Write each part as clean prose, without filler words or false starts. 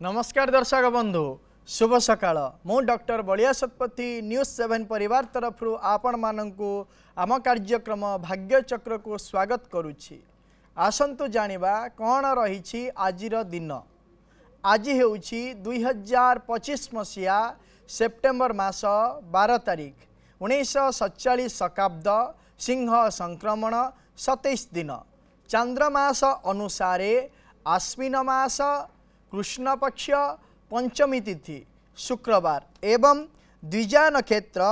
नमस्कार दर्शक बंधु शुभ सकाळ मु डॉक्टर बलिया शतपथी न्यूज 7 परिवार तरफ आपण मानकु आम कार्यक्रम भाग्य चक्र को स्वागत करुछि। आसंतु जानिबा कौन रही आजिर दिन। आज हेउछि 2025 मसीहा सेप्टेम्बर मास 12 तारिख 1947 शकाब्द सिंह संक्रमण 27 दिन चांद्रमास अनुसारे आश्विन मास कृष्ण पक्ष पंचमी तिथि शुक्रवार एवं द्विजा नक्षत्र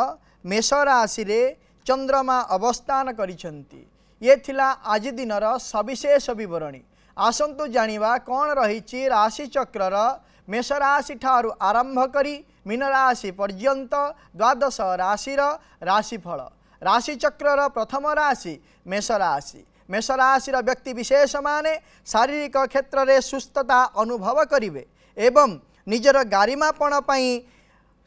मेष राशि रे चंद्रमा अवस्थान करिसेंती। ये थिला आज दिनर सविशेष विवरणी। आसंतु जानिबा कौन रही राशि चक्रर मेष राशि ठारू आरंभ करी मीन राशि पर्यंत द्वादश राशिर राशिफल। राशि चक्रर प्रथम राशि मेष राशि। मेष राशि व्यक्ति विशेष माने शारीरिक क्षेत्र में सुस्थता अनुभव करिवे एवं निजर गारिमापण पाई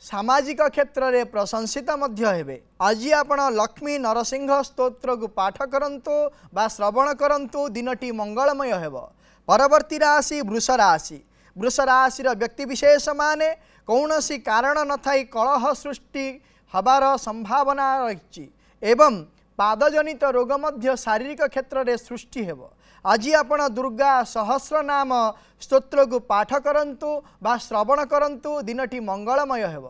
सामाजिक क्षेत्र में प्रशंसित मध्य हेबे। आज आपण लक्ष्मी नरसिंह स्तोत्र को पाठ करंतु बा श्रवण करंतु दिनटी मंगलमय हेब। परवर्ती राशि वृष राशि। वृष राशि व्यक्ति विशेष माने कौनसी कारण न थाई कलह सृष्टि हबार संभावना रही एवं पादजनित रोग मध्य शारीरिक क्षेत्र में सृष्टि हेब। आज आपण दुर्गा सहस्र नाम स्तोत्र को पाठ करंतु बा श्रवण करंतु दिनटी मंगलमय हेब।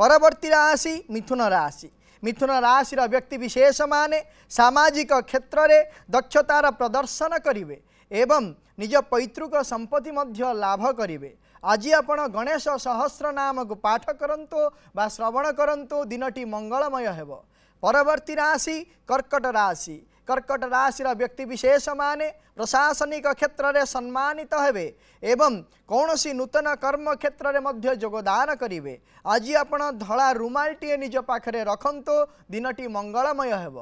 परवर्ती राशि मिथुन राशि। मिथुन राशि व्यक्ति विशेष माने सामाजिक क्षेत्र में दक्षतार प्रदर्शन करिवे एवं निज पैतृक संपत्ति मध्य लाभ करिवे। आज आपण गणेश सहस्र नाम को पाठ करंतु बा श्रवण करंतु दिनटी मंगलमय हेब। परवर्ती राशि कर्कट राशि। कर्कट राशि व्यक्ति विशेष माने प्रशासनिक क्षेत्र में सम्मानित हेबे एवं कौनसी नूतन कर्म क्षेत्र में मध्य योगदान करिवे। आज आपण धला रुमालटीए निज पाखरे रखंतु दिनटी मंगलमय हेब।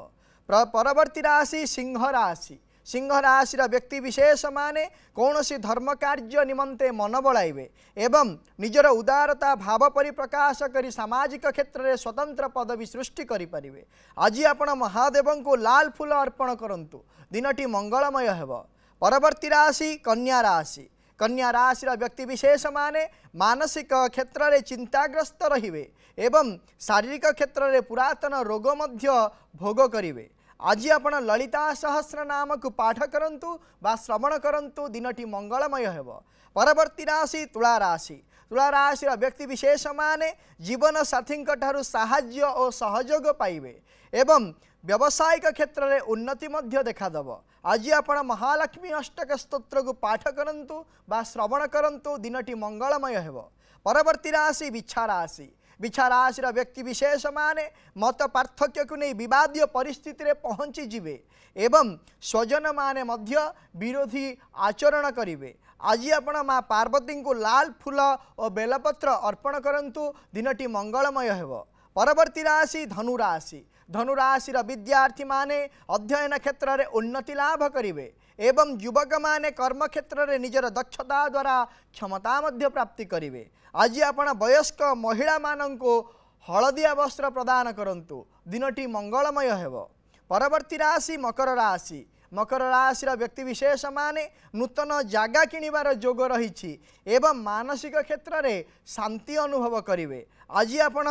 परवर्ती राशि सिंह राशि। सिंह राशि व्यक्ति विशेष माने कौनसी धर्म कार्य निमंते मन बड़ाइबे एवं निजर उदारता भाव परिप्रकाश करी सामाजिक क्षेत्र में स्वतंत्र पदवी सृष्टि करिपारिबे। आज आपण महादेव को लाल फूल अर्पण करंतु दिनटी मंगलमय हेब। परवर्ती राशि कन्या राशि। कन्या राशि व्यक्ति विशेष माने मानसिक क्षेत्र में चिंताग्रस्त रहिबे एवं शारीरिक क्षेत्र में पुरातन रोग मध्य भोग करिवे। आज आपण ललिता सहस्र नाम को पाठ करंतु बा श्रवण करंतु दिनटी मंगलमय हेब। परवर्ती राशि तुला राशि। तुला राशि व्यक्ति विशेष माने जीवन साथी ठारू साहाय्य और सहयोग पाइबे एवं व्यावसायिक क्षेत्र में उन्नति मध्य देखादब। आज आपण महालक्ष्मी अष्टक स्तोत्र को पाठ करंतु बा श्रवण करंतु दिनटी मंगलमय हेब। परवर्ती राशि बिच्छा राशि। बिच्छा राशि व्यक्ति विशेष माने मत पार्थक्य को नहीं विवादीय परिस्थिति रे पहुँची जिवे एवं स्वजन माने मध्य विरोधी आचरण करिवे। आज आपण माँ पार्वती को लाल फूल और बेलपत्र अर्पण करंतु दिनटी मंगलमय हेब। परवर्ती राशि धनुराशि। धनुराशि विद्यार्थी माने अध्ययन क्षेत्र में उन्नति लाभ करिवे एवं युवक माने कर्म क्षेत्र में निजर दक्षता द्वारा क्षमता मध्य प्राप्ति करिवे। आज आपण वयस्क महिला मानंको हलदिया वस्त्र प्रदान करंतु दिनटी मंगलमय हेब। परवर्ती राशि मकर राशि। मकर राशि व्यक्ति विशेष माने नूतन जागा किनिबार जोग रही एवं मानसिक क्षेत्र में शांति अनुभव करिवे। आज आपण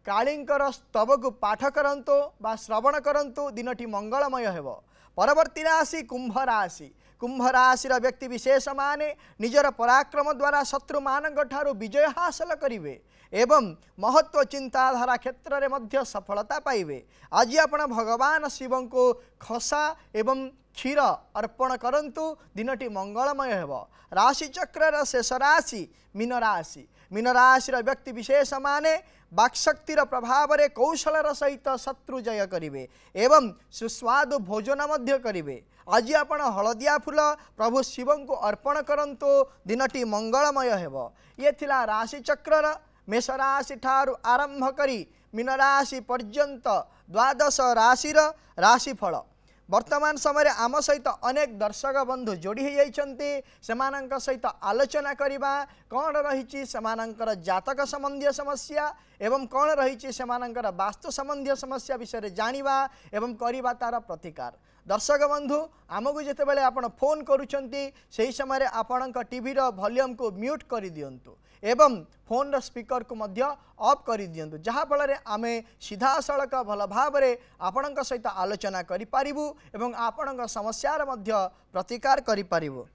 कालींकर स्तव को पाठ करंतु बा श्रवण करंतु दिनटी मंगलमय हेब। परवर्ती राशि कुंभ राशि। कुंभ राशि व्यक्ति विशेष माने निजर पराक्रम द्वारा शत्रु मानक ठारू विजय हासिल करिवे एवं महत्व चिंताधारा क्षेत्र में मध्य सफलता पाइबे। आज आपण भगवान शिव को खसा एवं क्षीर अर्पण करंतु दिनटी मंगलमय हेब। राशि चक्र शेष राशि मीन राशि। मीन राशि व्यक्ति विशेष माने वाक्शक्तिर प्रभाव रे कौशलर सहित शत्रु जय करिवे एवं सुस्वादु भोजन मध्य करिवे। आज आपण हलदिया फूल प्रभु शिव को अर्पण करंतु दिनटी मंगलमय हेब। ये थिला राशि चक्रर मेष राशि ठारू आरंभ करी मीन राशि पर्यंत द्वादश राशिर राशिफल। वर्तमान समय आम सहित अनेक दर्शक बंधु जोड़ी हो सहित आलोचना करवा कौन रही सेमानंकर जातक संबंधी समस्या एवं कौन रही सेमानंकर वास्तु संबंधी समस्या विषय जानिबा एवं करिबा तार प्रतिकार। दर्शक बंधु आमको जितेबाला आपण फोन करुछंती सही समय आपण टीवी वॉल्यूम को म्यूट कर दियंतु एवं फोन स्पीकर को मध्य ऑफ कर दियंतु जहाँ फल आम सीधा सड़क भल भाव आपण सहित आलोचना करिपारिबु एवं आपण समस्यार मध्य प्रतिकार करिपारिबु।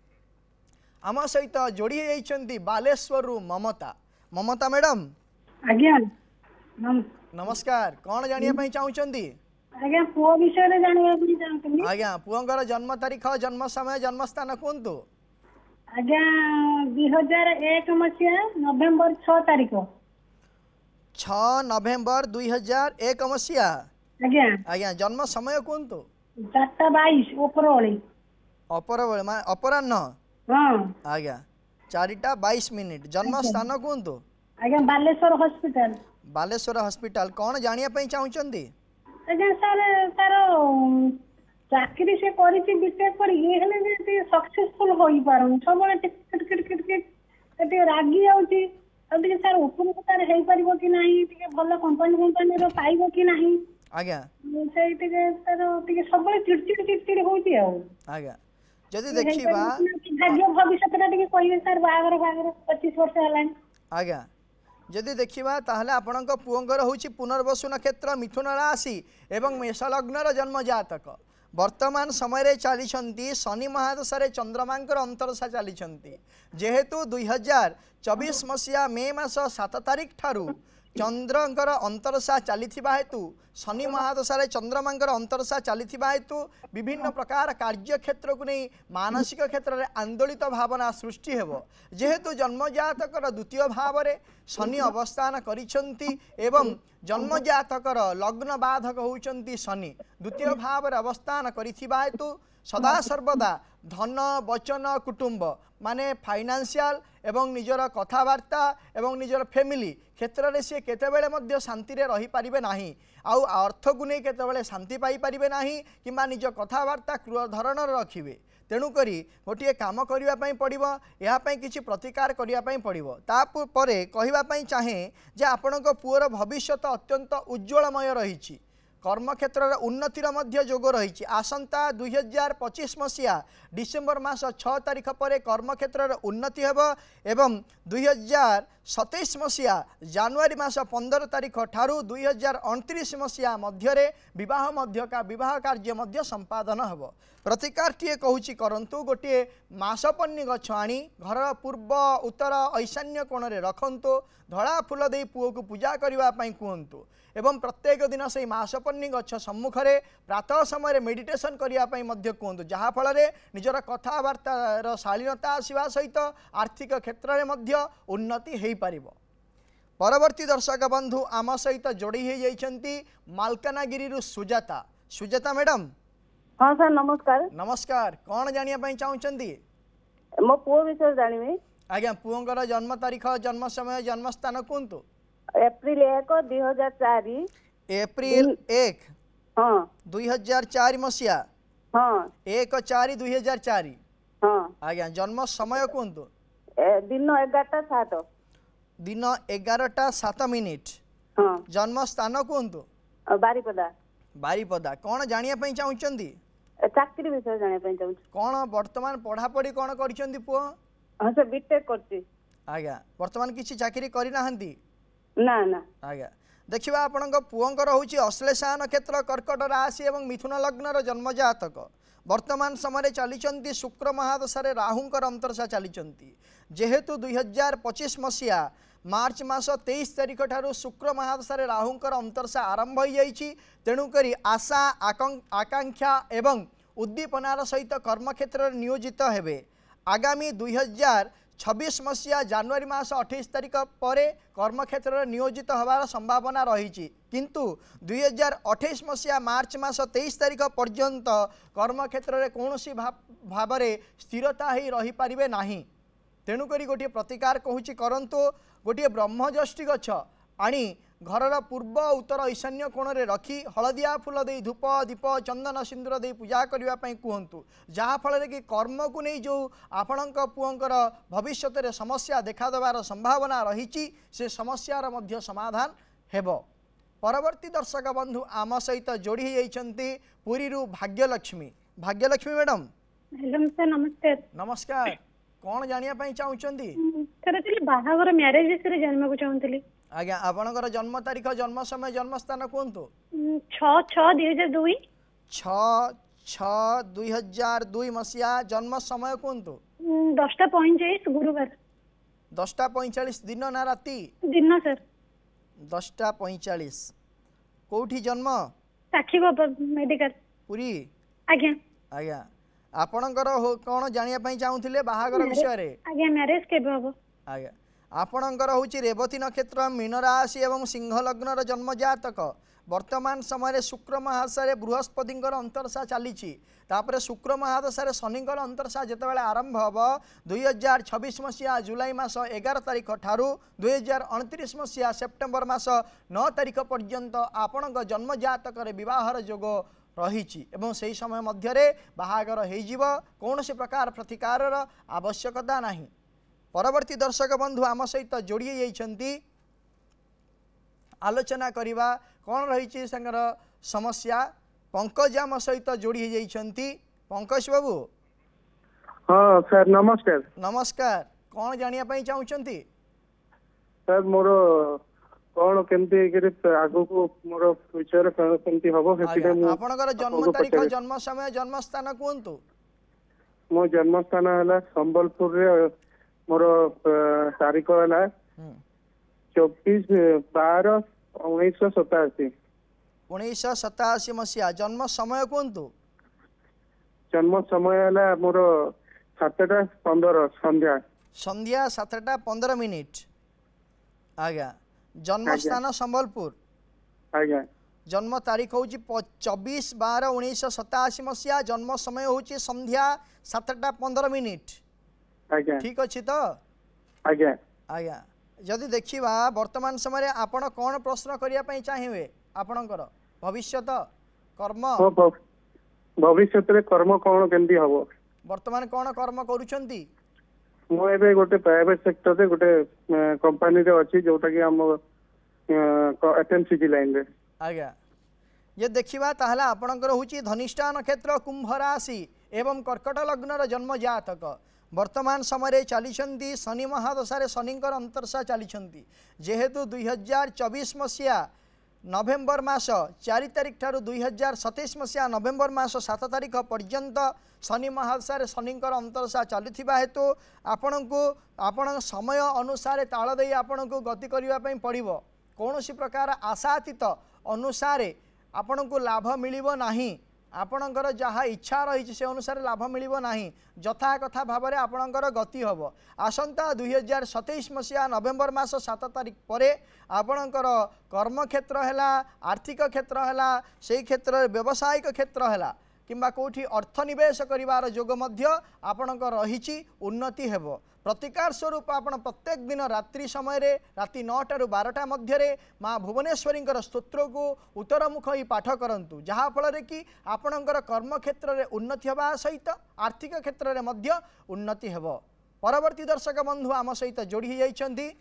आम सहित जोड़ी जाइछंती बालेश्वर ममता। ममता मैडम आज्ञा नमस्कार, कौन जानिया पई चाहुचंती? आज्ञा पुओ विषय रे जानिया पई चाहतनी। आज्ञा पुओंगर जन्म तारीख जन्म समय जन्म स्थान कोंतु? आज्ञा 2001 मसिया नवेम्बर 6 तारीख। 6 नवेम्बर 2001 मसिया। आज्ञा आज्ञा जन्म समय कोंतु? 4:22 उपरओळी। अपरवेळ मा अपराह्न? हां आज्ञा 4:22 जन्म स्थान कोंतु? आज्ञा बालेश्वर हॉस्पिटल। बालेश्वर हॉस्पिटल। कौन जानिया पई चाहुचंती? आज्ञा सर तार चाकरी से करिछि बीटेक पर ये हेले जे सक्सेसफुल होई पारन सब टिक टिक टिक टिक रागी आउची अबे सर ऊपर को तार हेई परिबो कि नाही टिके भलो कंपनी रो पाइबो कि नाही। आज्ञा से टिके तार टिके सब चिड़चिड़ होउची आ। आज्ञा जदि देखिबा भाग्य भविष्य टिके कहिबे सर बागर 25 वर्ष हलान। आज्ञा जदि देखिबा ताहले आपणक पुओंगर होउची पुनर्वसु नक्षत्र मिथुन राशि एवं मेष लग्नर जन्म जातक। वर्तमान समय रे चलीछंती शनि महादशा चंद्रमांकर अंतरसा चलीछंती जेहेतु 2024 मसीहा मे मास 7 तारीख ठारू चंद्रंकर अंतरसा चलीथिबा हेतु शनि महादशा चंद्रमांकर अंतरसा चलीथिबा हेतु विभिन्न प्रकार कार्य क्षेत्र को नहीं मानसिक क्षेत्र में आंदोलित भावना सृष्टि हेबो। जेहेतु जन्मजातकर द्वितीय भाव रे शनि अवस्थान करिछंती एवं जन्मजातकर लग्न बाधक होउचंती शनि द्वितीय भाव रे अवस्थान करिथिबा हेतु सदा सर्वदा धन वचन कुटुंब माने फाइनेंशियल एवं निजर कथबार्ता एवं निजर फैमिली क्षेत्र में सी केतेबेले मध्य शांति रे रही पारिबे नाही आउ अर्थ को नहीं केतेबेले शांति पाई पारिबे नाही किंबा निज कथबार्ता क्रूर धरण रखिबे। तेणुकरी गोटे काम करने पड़ो यापाई किसी प्रतिकार करने पड़ो। तापर कहवाई चाहे जे आपणक पुअर भविष्य अत्यंत उज्ज्वलमय रही कर्मक्षेत्र उन्नतिर मध्य जोग रही। आसंता 2025 मसीहा डिसेम्बर मास 6 तारीख पर कर्मक्षेत्र उन्नति हेब एवं 2027 मसीहा जानुआरी मास 15 तारीख ठारू 2029 मसीहा मध्य विवाह कार्य मध्य संपादन हेब। प्रतिकार टीए कहूँ करंतु गोटे मासपन्नी गछ आनी घर पूर्व उत्तर ईशान्य कोण में रखंतु धड़ा फूल दे पुओ को पूजा करने कहतु एवं प्रत्येक दिन से मासपन्नी गछ सम्मुखें प्रातः समय मेडिटेशन करने कहतु जहाँफल निजर कथबार्तार शालीनता आसवा सहित आर्थिक क्षेत्र में उन्नति हो पार। परवर्ती दर्शक बंधु आम सहित जोड़ी होती मालकानगिरी सुजाता। सुजाता मैडम। हाँ सर नमस्कार। नमस्कार, कौन जानिया चाहूँगी? मो पुओ विषय जानिबे। आज्ञा पुओंकर जन्म तारीख जन्म समय जन्म स्थान कहतु? एप्रिल 1 2004। एप्रिल 1 हाँ 2004 मसीहा। हाँ 1/4/2004। हाँ आज्ञा जन्म समय कहतु? दिन 11:07। दिन 11:07। हाँ जन्म स्थान कहतु? बारीपदा। बारीपदा। कौन जानिया चाहूँगी? चाकरी विषय जानिया पई चाहूँ। कौन वर्तमान पढ़ापढ़ी कौन करिसेंती पुओ? हाँ सर बीटेक करती। आज्ञा वर्तमान किसी चाकरी करि नाहंती? ना ना। आज्ञा देखिबा आपणक पुओंकर होउची अश्लेषा नक्षत्र कर्कट राशि एवं मिथुन लग्नर जन्म जातक। वर्तमान समय चलीचंती शुक्र महादशा राहुंकर अंतरसा चलीचंती जेहेतु 2025 मसीहा मार्च मास 23 तारीख ठारू शुक्र महादशा राहुंकर अंतरसा आरंभ हो जाइछि। तेणुकरी आशा आकांक्षा एवं उद्दीपनार सहित कर्मक्षेत्र नियोजित हेबे। आगामी 2026 मसीहा जानुआरी मास 28 तारीख पर कर्मक्षेत्र नियोजित होवार संभावना रही किंतु 2028 मसीहा मार्च मास 23 तारीख पर्यंत कर्मक्षेत्र कौन भाव स्थिरता ही रही पारिबे नाही। तेणुकरी गोटे प्रतिकार कहूँ करंतु गोटे ब्रह्मजष्टि गछ आनी घरर पूर्व उत्तर ईशान्य कोण रे रखी हलदिया फूल दे धूप दीप चंदन सिंदूर दे पूजा करने कहतु जहाँफल कि कर्म को नहीं जो आपण पुओंकर भविष्य में समस्या देखा देवार संभावना रही से समस्यार मध्य समाधान हेब। परवर्ती दर्शक बंधु आम सहित जोड़ी होती Puri Bhagyalakshmi. Bhagyalakshmi madam hello sir नमस्कार। नमस्कार। कौन जानिया चाहूँगी सर बाहागर मैरिज विषय जानवा चाहूँगी। आज्ञा आपणकर जन्म तारीख जन्म समय जन्म स्थान कहतु 6/6/2002 6/6/2002 मसीहा जन्म समय कहतु 10:45 गुरुवार 10:45 दिन ना राति दिन सर 10:45 कौटी जन्म साक्षी मेडिकल पुरी आज्ञा आज्ञा आपणकर कौन जानिया चाहूले बाहागर विषय रे आज्ञा मैरिज केबे हबो आज्ञा आपणकर होची रेवती नक्षत्र मीन राशि एवं सिंह लग्नर जन्म जातक वर्तमान समय शुक्र महादशा बृहस्पति अंतरसा चली शुक्र महादशा शनि अंतरसा जितेबाला आरंभ हम 2026 मसीहा जुलाई मास 11 तारिख ठारू 2029 मसीहा सेप्टेम्बर मास 9 तारिख पर्यंत आपण जन्म जातक विवाहर जोग रही एवं से समय मध्य बाहागर हो कौन से प्रकार प्रतिकार आवश्यकता नहीं। परवर्ती दर्शक बंधु आम सहित जोड़ी जाइछंती आलोचना करिबा कौन रही समस्या पंकज आम सहित जोड़ी जाइछंती। पंकज बाबू हाँ सर नमस्कार। नमस्कार। कौन जानिया चाहूँगी सर मोर कौन केमती आगु को मोर फ्यूचर केमती हबो आपनकर जन्म तारीख जन्म समय जन्म स्थान कहतु मो जन्म स्थान है संबलपुर रे मोर तारीख है 24/12/1987 1987 मसीहा जन्म समय कहतु जन्म समय है मोर 7:15 संध्या संध्या 7:15 आज्ञा जन्म स्थान संबलपुर आज्ञा जन्म तारीख हूँ 24/12/1987 मसीहा जन्म समय हूँ संध्या 7:15 आज्ञा ठीक अच्छी तो आज्ञा आज्ञा जदि देखा वर्तमान समय आपण कौन प्रश्न करने चाहिए आपणकर भविष्य कर्म भविष्य कर्म कौन केमती हम वर्तमान कौन कर्म करुछंती मु एबे गोटे प्राइवेट सेक्टर रे गोटे कंपनी रे अछि जोटा कि हम एफएमसीजी लाइन रे आज्ञा ये देखा ताहला आपणकर होची धनिष्ठा नक्षत्र कुंभ राशि एवं कर्कट लग्नर जन्म जातक वर्तमान समय चली शनि महादशा शनिकर अंतरसा चली जेहेतु 2024 मसीहा नवेम्बर मास 4 तारिख ठारू 2027 मसीहा नवेम्बर मास 7 तारिख पर्यंत शनि महादशा शनिकर अंतरसा चलुवा हेतु आपण को आपण समय अनुसार ताल दे आपण को गति करने पड़ो कौन सी प्रकार आशातीत अनुसार आपण को लाभ मिलिबो नाही आपणकर जहाँ इच्छा रही से अनुसार लाभ मिलिबो नाही यथा कथा भाव में आपणकर गति हम आसंता 2027 मसीहा नवेम्बर मास 7 तारिख पर आपणकर कर्म क्षेत्र है आर्थिक क्षेत्र है से क्षेत्र व्यवसायिक क्षेत्र है किंबा कोठी अर्थ निवेश करिवार जोग मध्य आपणकर रही उन्नति हेब प्रतिकार स्वरूप आपण प्रत्येक दिन रात्रि समय राति 9 ରୁ 12टा मध्य माँ भुवनेश्वरी स्तोत्र को उत्तरमुख ही पाठ करूँ जहाँफल कि आपणकर कर्म क्षेत्र में उन्नति होगा सहित आर्थिक क्षेत्र में मध्य उन्नति हेब। परवर्ती दर्शक बंधु आम सहित जोड़ी जाइछंती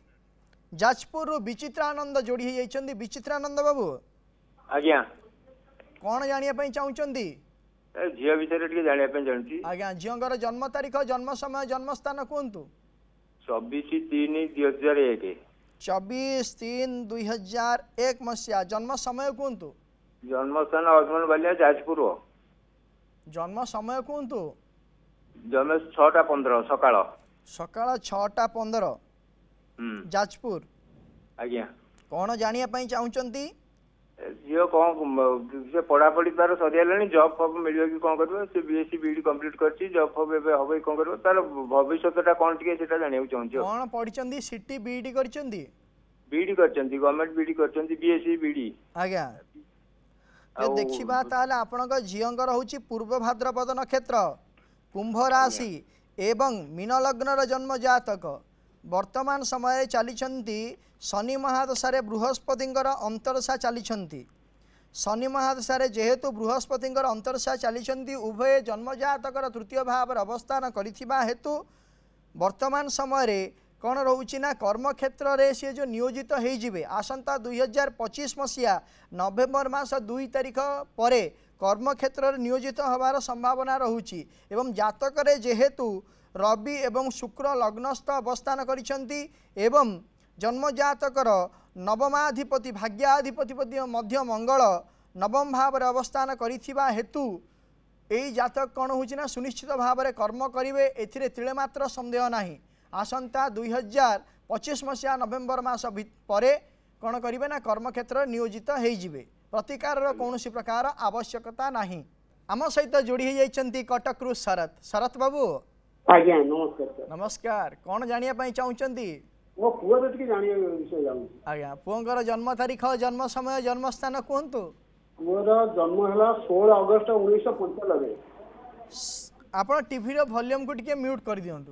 जाजपुर विचित्रानंद जोड़ी जाइछंती। विचित्रानंद बाबू आज्ञा कौन जानिया चाहूँगी झील विषय जानी आज्ञा झीर जन्म तारीख जन्म समय जन्म स्थान कहतु 24/3/2001 24/3/2001 मसीहा जन्म समय कहतु जन्म स्थान अजमन बालिया जाजपुर जन्म समय कहतु जन्म 6:15 सकाळ सकाळ 6:15 जाजपुर आज्ञा कौन जानिया चाहूँगी झील कौन पढ़ापढ़ी तार सरी जॉब फब मिल कि कौन कर बीएससी बीडी कंप्लीट कर जॉब फब हम कौन कर तार भविष्यटा कौन टी जाना चाहिए कौन पढ़ी सीटी बीडी करछंती बीडी करछंती गवर्नमेंट बीडी करछंती बीएससी बीडी आज्ञा देखा ताले आपणक झींकर होची पूर्व भाद्रपद नक्षत्र कुंभ राशि एवं मीन लग्नर जन्म जातक वर्तमान समय चली शनि महादशा बृहस्पति अंतरदशा चली शनि महादशा जेहेतु बृहस्पति अंतरदशा चली उभय जन्मजातकर तृतीय भाव अवस्थान करिथिबा हेतु वर्तमान समय कौन रोचे ना कर्मक्षेत्र रे सी जो नियोजित होइजिबे आसंता 2025 मसीहा नवेम्बर मास 2 तारिख परे कर्मक्षेत्र रे नियोजित होबार संभावना रहुची एवं जातक रे जेहेतु रवि एवं शुक्र लग्नस्थ अवस्थान करिसंती एवं जन्मजातकर नवमाधिपति भाग्याधिपति मध्य मंगल नवम भाव अवस्थान करिथिबा हेतु यही जातक कौन होना सुनिश्चित भाव में कर्म करेंगे एथिरे तिले मात्र संदेह नहीं आसंता 2025 मसीहा नवेम्बर मास परे कौन करेंगे ना कर्मक्षेत्र नियोजित होइजिबे प्रतिकार कौन प्रकार आवश्यकता नहीं। आम सहित जोड़ी होती कटक शरत बाबू आज्ञा नमस्कार सर। नमस्कार कौन जानिया चाहूँगी मो पुआ रे टिके जानिया विषय जानु आज्ञा पुओंकर जन्म तारीख जन्म समय जन्म स्थान कहतु मोर जन्म हला 16 अगस्त 1995 आपण टीवी रो वॉल्यूम को टिके म्यूट कर दियंतु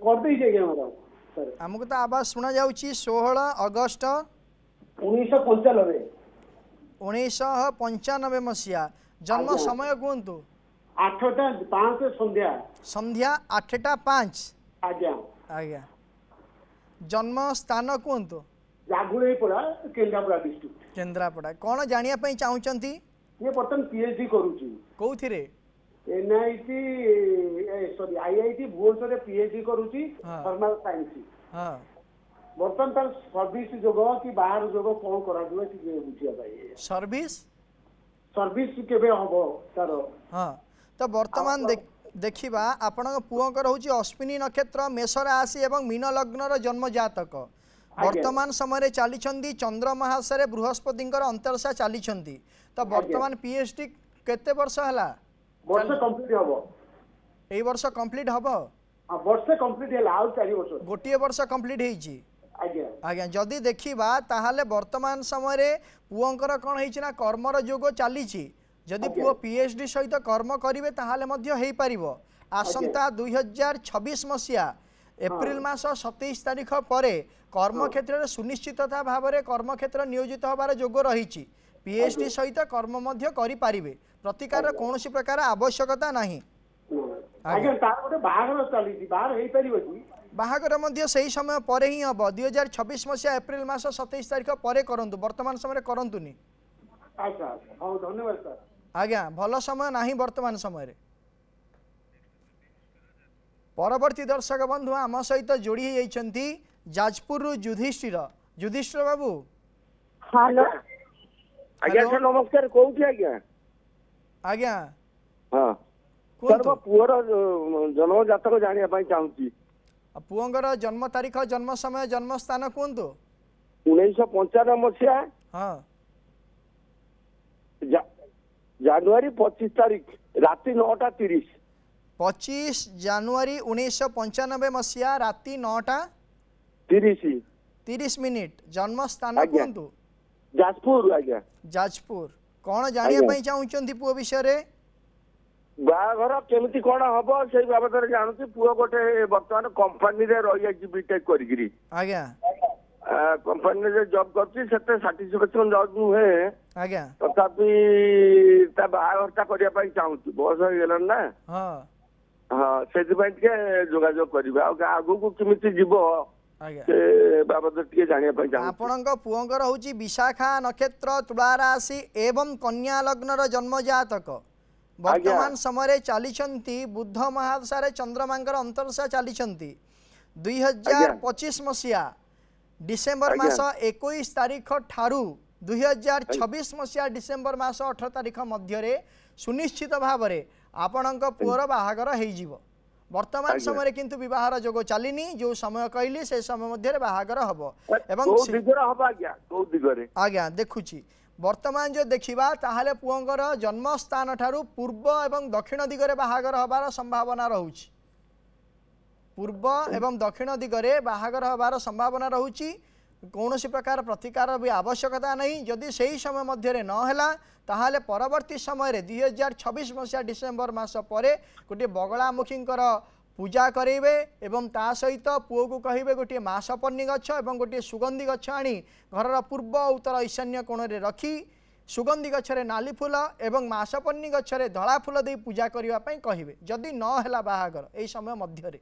कर दे जे हमरा सर हमको तो आवाज सुना जाउची 16 अगस्त 1995 1995 मसीहा जन्म समय कहतु 8:05 संध्या संध्या 8:05 आज्ञा आज्ञा जन्म स्थान कहतु जागुळे पड़ा केंद्रापड़ा डिस्ट्रिक्ट केन्द्रापड़ा कौन जानिया पई चाहूचंती ये बर्तन पीएचडी करूची कोथिरे एनआईटी सॉरी आईआईटी भुवनेश्वर रे पीएचडी करूची थर्मल साइंस हां बर्तन तर सर्विस जोग कि बाहर जोग कोन करा दिबे कि बुझिया भाई सर्विस केबे हबो तार हां तो वर्तमान देखिबा आपण पुओकर होची अश्विनी नक्षत्र मेष राशि एवं मीन लग्नर जन्म जातक वर्तमान समय चली चंद्र महाशय बृहस्पति अंतरदशा चली तो वर्तमान पीएचडी केते वर्ष हला वर्ष कंप्लीट हबो एई वर्ष कंप्लीट हबो वर्ष कंप्लीट हला आउ 4 वर्ष गोटिए वर्ष कंप्लीट हेची आज्ञा आज्ञा जदि देखिबा ताहाले वर्तमान समय पुओंकर कोन हेची ना कर्मर जोग चली जदि पुओ पीएचडी सहित कर्म करिवे ताहाले मध्य हेई परिबो आसंता 2026 मसीहा एप्रिल मास 27 तारिख परे कर्मक्षेत्र सुनिश्चितता भाव में कर्मक्षेत्र नियोजित होबार जोग रही पीएचडी सहित कर्म मध्य करि पारिबे प्रतिकार कौन प्रकार आवश्यकता नहीं। बाहागर मध्य सही समय पर ही हम 2026 मसीहा एप्रिल मास 27 तारिख पर करंतु वर्तमान समय करंतुनी आज्ञा भल समय नहीं वर्तमान समय परवर्ती दर्शक बंधु आम सहित जोड़ी होती जाजपुर युधिष्ठिर बाबू हेलो आज्ञा सर नमस्कार कोठी आज्ञा आज्ञा हां सर मो पुअर जन्म जातक जानिया पई चाहूची पुओंगर जन्म तारीख जन्म समय जन्म स्थान कहतु 1995 मसीहा हां जनवरी 25 तारीख राति 9:30 25 जनवरी 1995 मसीहा राति 9:30 मिनिट जन्म स्थान कहतु जाजपुर आज्ञा जाजपुर कौन जानिया पई चाहूचंती पुओ विषय रे बाघर केमिति कोन हबो से बाबत रे जानूची पुओ गोटे वर्तमान कंपनी रे रही अछि बीटेक करिगिरी आज्ञा कंपनी रे जॉब करछि सेते सैटिस्फैक्शन जॉब नुहे आज्ञा तथापि ता बाघरटा करिया पई चाहूची बस हो गेलन ना हां हां सेति पई के जोगाजोग करबा आ आगु को केमिति जीवो आज्ञा से बाबत टिके जानिया पई चाहूची आपनक पुओंकर होची विशाखा नक्षत्र तुला राशि एवं कन्या लग्नर जन्म जातक वर्तमान समय चली बुध महादशा चंद्रमांकर अंतरदशा चली 2025 मसीहा डिसेम्बर मास 21 तारिख ठारू 2026 मसीहा डिसेम्बर मास 18 तारिख मध्य सुनिश्चित भाव में आपणक पुअर बाहागर हो वर्तमान समय किंतु विवाहर जोग चलनी जो समय कहली से समय मध्य बाहागर हम आज्ञा देखुची वर्तमान जो देखा ताहले पुओंकर जन्म स्थान ठारू पूर्व एवं दक्षिण दिगरे बाहागर हबार संभावना रहुची पूर्व एवं दक्षिण दिगरे बाहागर हबार संभावना रहुची कौन प्रकार प्रतिकार भी आवश्यकता नहीं जदि सही समय मध्य न हैला ताहाले परवर्ती समय 2026 मसीहा डिसेम्बर मास परे गोटे बगलामुखींकर पूजा करेंगे एवं ता सहित पुओ को कहे गोटे मासपन्नी गछ और गोटे सुगंधी गछ आनी घर पूर्व उत्तर ईशान्य कोण में रखी सुगंधी गछरे नाली फूल एवं मासपन्नी गछरे धला फूल दे पूजा करने कहे जदि नहला बाहागर यही समय मध्य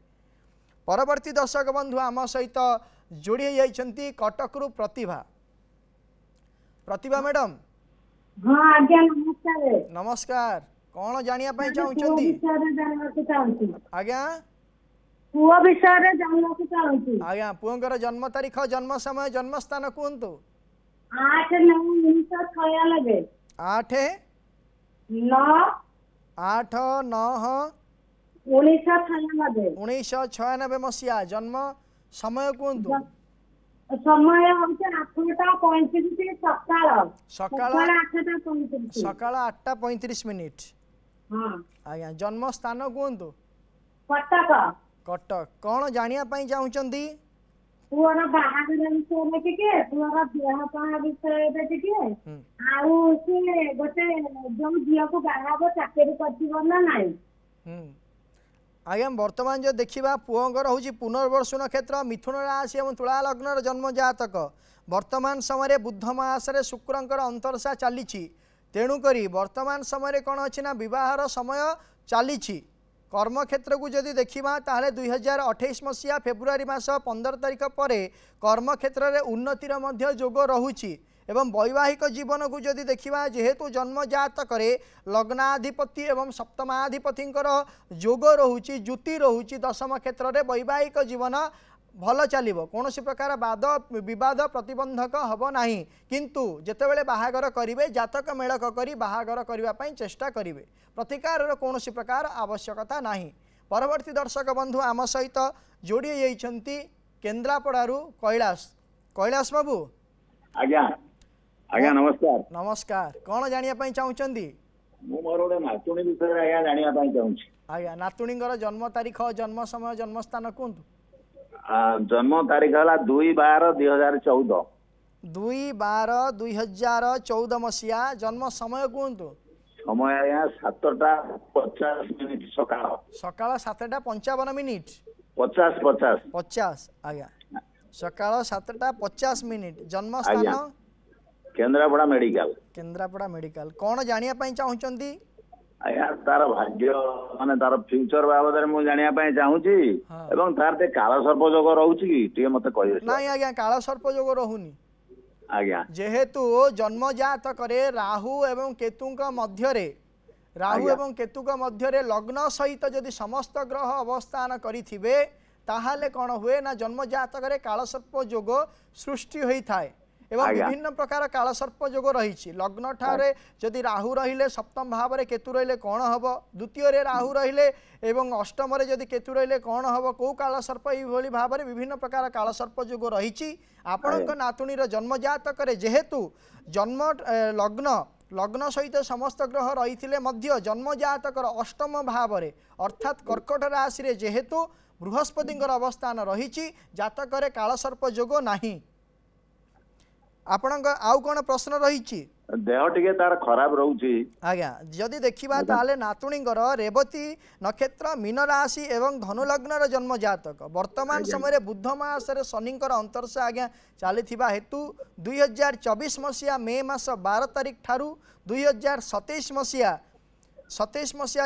परवर्ती दर्शक बंधु आम सहित जोड़ी जाइछंती कटकरू प्रतिभा प्रतिभा मैडम हाँ आज्ञा नमस्कार। नमस्कार कौन जानिया पई चाहुचंती आज्ञा पुओ विषय जानवाक चाहूँ आज्ञा पुओंकर जन्म तारीख जन्म समय जन्म स्थान कहतु 8/9/1996 8/9/1996 मसीहा जन्म समय कहतु समय होचे 8:35 सकाळ सकाळ 8:35 सकाळ 8:35 मिनिट हाँ आज्ञा जन्म स्थान कहतु कटक कटक कौन जानिया पई चाहुचंती पुअर बाहागर विषय टिके पुअर देह पा विषय टिके आउ से गोटे जो झियो को बाहाब चाकरी करथिबो ना नाही आज्ञा वर्तमान जो देखा पुओंकर हूँ पुनर्वर्षु नक्षत्र मिथुन राशि और तुला लग्न जन्म जातक वर्तमान समय बुध मासरे शुक्रंकर अंतरसा चली तेणुक वर्तमान समय कौन अच्छी ना बहार समय चली कर्म क्षेत्र को जदि देखा ताहले 2028 मसीहा फेब्रुआरी मास 15 तारिख पर कर्म क्षेत्र में उन्नतिर मध्य जोग रहुछि एवं वैवाहिक जीवन को जदि देखा जेहेतु जन्म जातक लग्नाधिपति एवं सप्तमाधिपतिंकर जोग रहुछि जुति रहुछि दशम क्षेत्र में वैवाहिक जीवन भल चलिबो कौन प्रकार वाद विवाद प्रतिबंधक हब नाही किंतु जेतेबेले बाहागर करिवे जातक मेलक करी बाहागर करिवा पई चेष्टा करिवे प्रतिकार कौन प्रकार आवश्यकता नाही। परवर्ती दर्शक बंधु आम सहित जोड़ी जाइछंती केन्द्रापड़ारू कैलाश कैलाश बाबू आज्ञा आज्ञा नमस्कार नमस्कार कौन जानिया पई चाहुचंदी मु मोर गोटे नातुणी विषय आज्ञा जानिया पई चाहूछि आज्ञा नातुणींगर जन्म तारीख जन्म समय जन्म स्थान कहतु जन्म तारीख है 2/12/2014 2/12/2014 मसीहा जन्म समय कहतु समय आज्ञा 7:50 सकाळ सकाळ 7:55 50 आज्ञा सकाळ 7:50 जन्म स्थान केन्द्रापड़ा मेडिकल कौन जानिया पई चाहुचंदी आज्ञा तार भाग्य माने तार फ्यूचर बाबद में जानिया पई चाहूची एवं तार ते काला सर्प जोग रहउची कि टिके मते कहि नाही आज्ञा काला सर्प जोग रहुनी आज्ञा जेहेतु जन्म जातक राहु एवं केतुक मध्यरे राहु एवं केतुक मध्यरे लग्न सहित जदि समस्त ग्रह अवस्थान करिथिबे ताहाले कौन हुए ना जन्म जातक काला सर्प जोग सृष्टि होई थाए एवं विभिन्न प्रकार काल सर्प जोग रही लग्न ठारे जदि राहु रहिले सप्तम भाव में केतु रहिले कौन हम द्वितीय रे राहु रहिले एवं अष्टम रे जदि केतु रहिले कौन हम कौ काल सर्प ये भाव में विभिन्न प्रकार काल सर्प जोग रही आपणक नातुणीर जन्म जातक जेहेतु जन्म लग्न लग्न सहित समस्त ग्रह रही जन्म जातकर अष्टम भाव में अर्थात कर्कट राशि रे जेहेतु बृहस्पति अवस्थान रही जातक काल सर्प जोग नहीं आपण आउ कौन प्रश्न रही देह टिके तार खराब रहउची आज्ञा जदि देखिबा ताले नातुणींगर रेवती नक्षत्र मीन राशि एवं धनु लग्न जन्म जातक वर्तमान समय बुध मासरे शनिंकर अंतरसा आज्ञा चलीथिबा हेतु 2024 मसीहा मे मास 12 तारिख ठारू 2027 मसीहा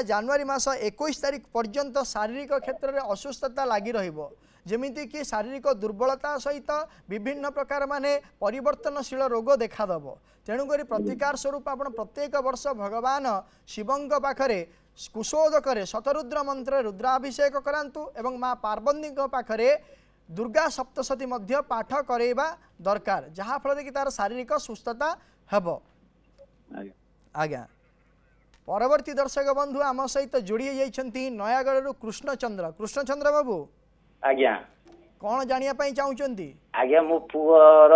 जनवरी मास 21 तारिख पर्यंत शारीरिक क्षेत्र में असुस्थता लगी रहिबो जेमिति कि शारीरिक दुर्बलता सहित विभिन्न प्रकार माने परिवर्तनशील रोग देखादेव तेणुक प्रतिकार स्वरूप आप प्रत्येक वर्ष भगवान शिवंक पाखरे कुशोदक शतरुद्र मंत्र रुद्राभिषेक करांतु एवं माँ पार्वती पाखरे दुर्गा सप्तशती मध्य पाठ करेबा दरकार जहाँ फल कि तार शारीरिक सुस्थता हेब आज्ञा। परवर्ती दर्शक बंधु आम सहित जोड़ी जाइछंती नयागढ़ कृष्णचंद्र बाबू आज्ञा कौन जानिया पई चाहुचंती आज्ञा मो पुअर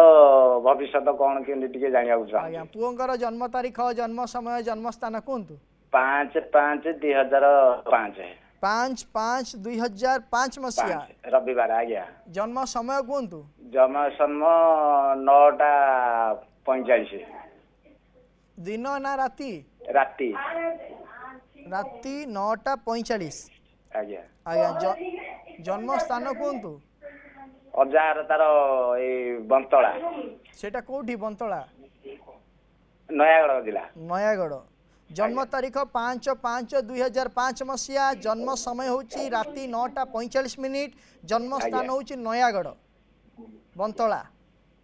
भविष्य कौन केंद्र टिके जानिया चाहू आज्ञा पुओंकर जन्म तारीख जन्म समय जन्म स्थान कहतु 5/5/2005 5/5/2005 मसीहा रविवार आज्ञा जन्म समय कहतु जन्म समय 9:45 दिन ना राति राति 9:45 ଆଜ୍ଞା ଆଜ୍ଞା ଜନ୍ମ ସ୍ଥାନ କୁହନ୍ତୁ। ଅଜାହାର ତାର ଏଇ ବନ୍ତଳା। ସେଟା କୋଉଠି ବନ୍ତଳା? ନୟାଗଡ଼ ଜିଲ୍ଲା। ନୟାଗଡ଼। जन्म तारीख 5/5/2005 मसीहा। जन्म समय होची राति 9:45। जन्म स्थान होची नयागढ़ बंतला।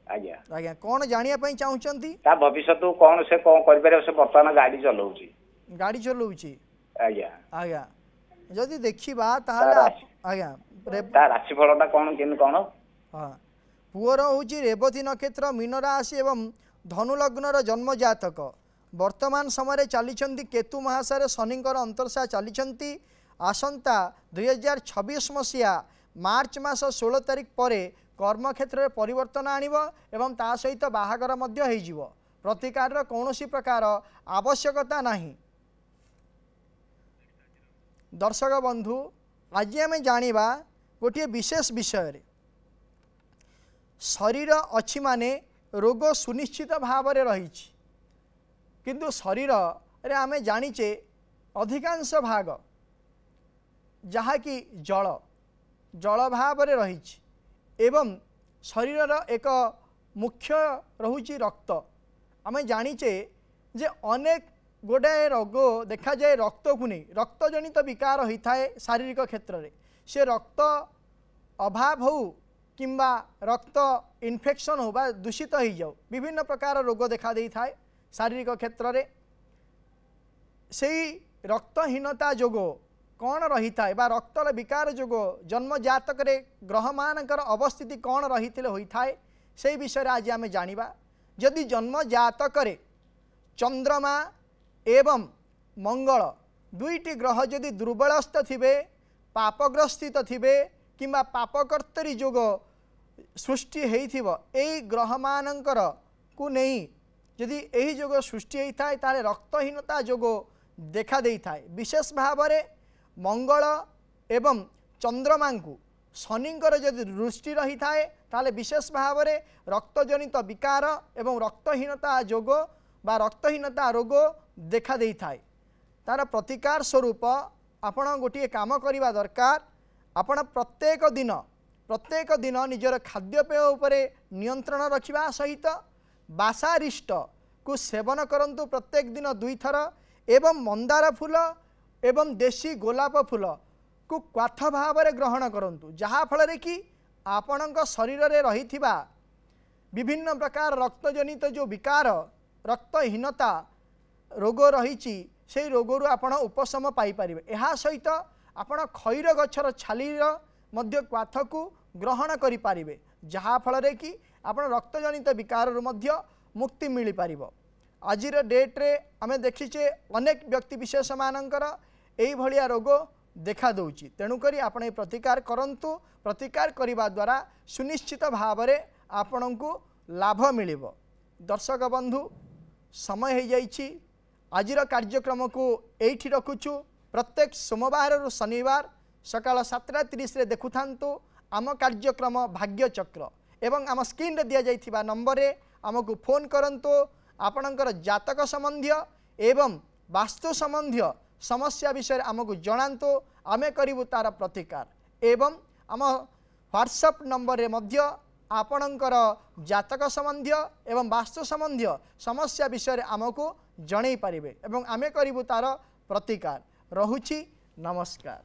आज्ञा आज्ञा कौन जानिया पई चाहुचंती? ता भविष्य तो कौन से कौन कर पारे से वर्तमान गाड़ी चलाउची। गाड़ी चलाउची। आज्ञा आज्ञा जदि देखिबा ताहाले आज्ञा ता राशि फलटा कौन केन कौन? हां पुअर होची रेवती नक्षत्र मीन राशि एवं धनु लग्नर जन्म जातक। वर्तमान समय चली केतु महासारे शनिंकर अंतर्शा चली। आसंता 2026 मसीहा मार्च मास 16 तारिख पर कर्म क्षेत्र में परिवर्तन आणिब एवं ता सहित बाहागर मध्य होइजिवो। प्रतिकार कौनसी प्रकार आवश्यकता नहीं। दर्शक बंधु आज आम जानिबा गोटे विशेष विषय। शरीर अच्छी माने रोग सुनिश्चित भाव में रही किंतु शरीर रे आमे जानिचे अधिकांश भाग जहा कि जल जल भाव में रही एवं शरीर एक मुख्य रहुची रक्त। आमे जानिचे जे अनेक गोटे रोग देखा जाए रक्त को नहीं रक्तजनित विकार होता है शारीरिक क्षेत्र में। से रक्त अभाव हो किंबा रक्त इन्फेक्शन हो बा दूषित हो जाओ विभिन्न प्रकार रोग देखा दे था शारीरिक क्षेत्र में। से रक्तहीनता जोगो कौन रही था बा रक्तर विकार जोगो जन्म जातक रे ग्रह मानकर अवस्थिति कौन रही होता है से विषय आज आम जानिबा। जदि जन्म जातक रे चंद्रमा एवं मंगल दुईटी ग्रह जदि दुर्बलस्थ थिबे पापग्रस्थित थिबे किंबा पापकर्तरी जोग सृष्टि हेइथिबो एई ग्रह मानकर को नहीं यदि यही जोग सृष्टि होता है ताले रक्तहीनता जोग देखा दे था। विशेष भाव में मंगल एवं चंद्रमा को शनिंकर जदि दृष्टि रही थाए ताले विशेष भाव में रक्तजनित विकार एवं रक्तहीनता जोग बा रक्तहीनता रोग देखा दे थाए। तार प्रतिकार स्वरूप आपण गोटे काम करवा दरकार। आपण प्रत्येक दिन निजर खाद्यपेय उपरे नियंत्रण रखिबा सहित बासारिष्ट को सेवन करंतु प्रत्येक दिन 2 थर एवं मंदार फूल एवं देशी गोलाप फूल को क्वाथ भाव में ग्रहण करंतु जहाँ फल कि आपणक शरीर में रही विभिन्न प्रकार रक्तजनित जो विकार रक्तहीनता रोग रही से रोगरू आपण उपशम पाइपर। यह सहित आपण खैर गछर छालीर मध्य क्वाथ को ग्रहण करें जहाँ फल कि आपण रक्तजनित विकार मध्य मुक्ति मिल पार। आज डेट रे आमे देखीचे अनेक व्यक्ति विशेष मानकर एई भलिया रोग देखा दौची। तेणुकरी आपण प्रतिकार करंतु। प्रतिकार करिबा द्वारा सुनिश्चित भाव में आपण को लाभ मिलिबो। दर्शक बंधु समय हो जाइछि। आजिर कार्यक्रम को एठी रखुछु। प्रत्येक सोमवार रु शनिवार सकाळ 7:30 रे देखुथांतु आम कार्यक्रम भाग्य चक्र एवं आम स्क्रीन रे दिया जाइथिबा नंबर रे आमको फोन करंतु। आपणकर जातक संबंधी एवं वास्तु संबंधी समस्या विषय आमको जणांतु। आमे करिबु तार प्रतिकार एवं आम व्हाट्सएप नंबर रे मध्य आपणकर जातक संबंधी एवं वास्तु संबंधी समस्या विषय आमको जणै पारिबे एवं आमे करिबु तार प्रतिकार। रहुछि नमस्कार।